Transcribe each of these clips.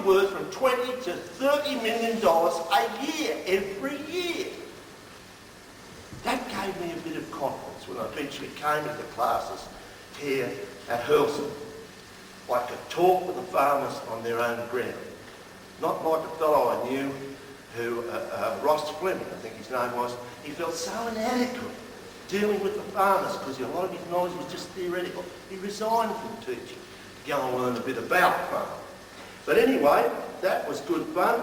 be worth from $20 to $30 million a year, every year. That gave me a bit of confidence when I eventually came into classes here at HAHS. I could talk with the farmers on their own ground. Not like a fellow I knew who, Ross Fleming, I think his name was, he felt so inadequate dealing with the farmers because a lot of his knowledge was just theoretical. He resigned from teaching to go and learn a bit about farming. But anyway, that was good fun.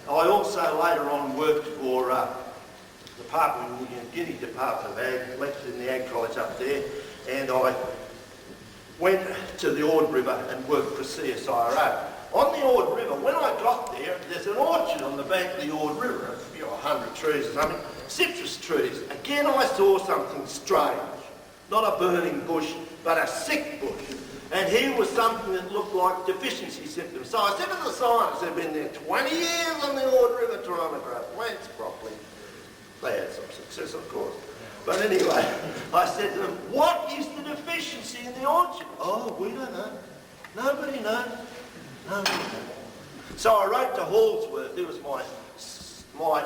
I also later on worked for the Papua New Guinea Department of Ag, lectured in the Ag College up there, and I went to the Ord River and worked for CSIRO. On the Ord River, when I got there, there's an orchard on the bank of the Ord River, a few 100 trees or something, citrus trees. Again, I saw something strange. Not a burning bush, but a sick bush. And here was something that looked like deficiency symptoms. So I said to the scientists, they've been there 20 years on the Ord River trying to grow plants properly. They had some success, of course. But anyway, I said to them, what is the deficiency in the orchard? Oh, we don't know. Nobody knows. Nobody knows. So I wrote to Hallsworth, who was my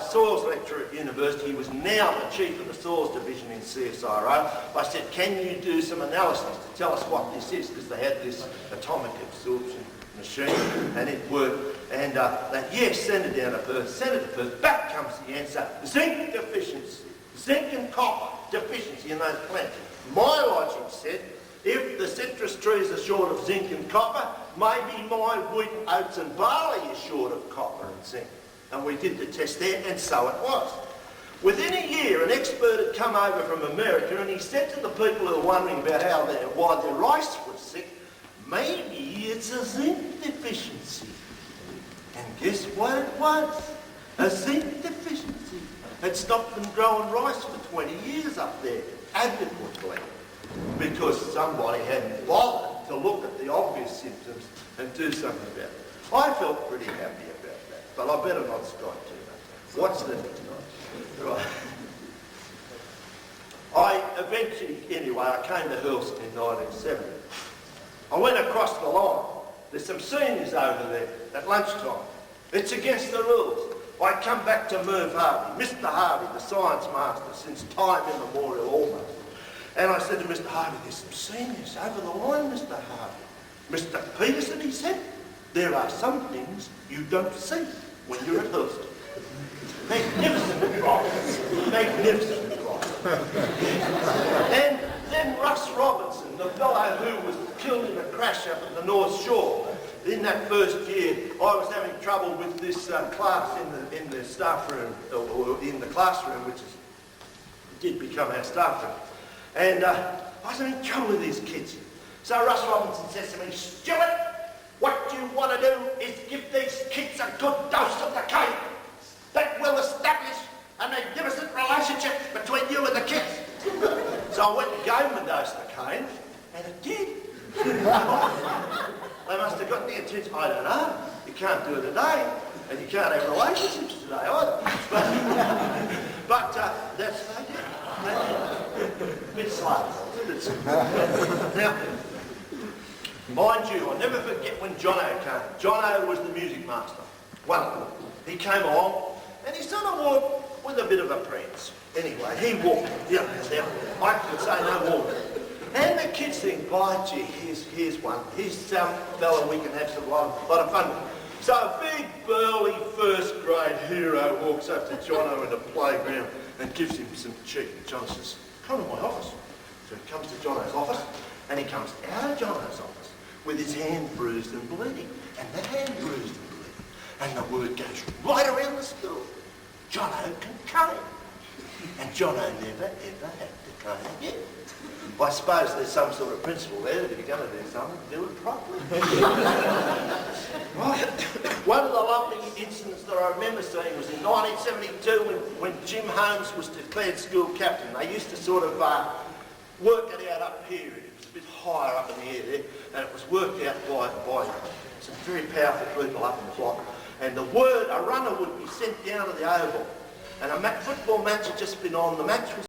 soils lecturer at university. He was now the chief of the soils division in CSIRO. I said, can you do some analysis to tell us what this is? Because they had this atomic absorption machine and it worked. And yes, send it down to Perth. Send it to Perth. Back comes the answer. Zinc deficiency. Zinc and copper deficiency in those plants. My logic said, if the citrus trees are short of zinc and copper, maybe my wheat, oats and barley is short of copper and zinc. And we did the test there, and so it was. Within a year, an expert had come over from America, and he said to the people who were wondering about why their rice was sick, maybe it's a zinc deficiency. And guess what it was? A zinc deficiency. Had stopped them growing rice for 20 years up there, adequately, because somebody hadn't bothered to look at the obvious symptoms and do something about it. I felt pretty happy about that, but I better not strike too much. What's the next one? Right. I eventually, anyway, I came to HAHS in 1970. I went across the line. There's some seniors over there at lunchtime. It's against the rules. I come back to Merv Harvey, Mr. Harvey, the science master, since time immemorial almost. And I said to Mr. Harvey, there's some seniors over the line, Mr. Harvey. Mr. Peterson, he said, there are some things you don't see when you're at HAHS. Magnificent right. Magnificent right. And then Russ Robinson, the fellow who was killed in a crash up at the North Shore. In that first year, I was having trouble with this class in the staff room, or in the classroom, which did become our staff room. And I was having trouble with these kids. So Russ Robinson says to me, Stuart, what you want to do is give these kids a good dose of the cane. That will establish a magnificent relationship between you and the kids. So I went and gave them a dose of the cane, and it did. They must have got the attention. I don't know. You can't do it today, and you can't have relationships today either. But that's what they did. A bit slow. Now, mind you, I'll never forget when Jono came. Jono was the music master. One of them. He came along, and he sort of walked with a bit of a prance. Anyway, he walked. Yeah, I could say no more. And the kids think, by gee, here's one. Here's some fella we can have some lot of fun with. So a big, burly, first-grade hero walks up to Jono in the playground and gives him some cheek. And John says, come to my office. So he comes to Jono's office, and he comes out of Jono's office with his hand bruised and bleeding. And that hand bruised and bleeding. And the word goes right around the school. Jono can cane. And Jono never, ever had to cane again. I suppose there's some sort of principle there that if you're going to do something, do it properly. Right. One of the lovely incidents that I remember seeing was in 1972 when Jim Holmes was declared school captain. They used to sort of work it out up here. It was a bit higher up in the air there, and it was worked out by some very powerful people up in the block. And the word, a runner would be sent down to the oval, and a football match had just been on. The match was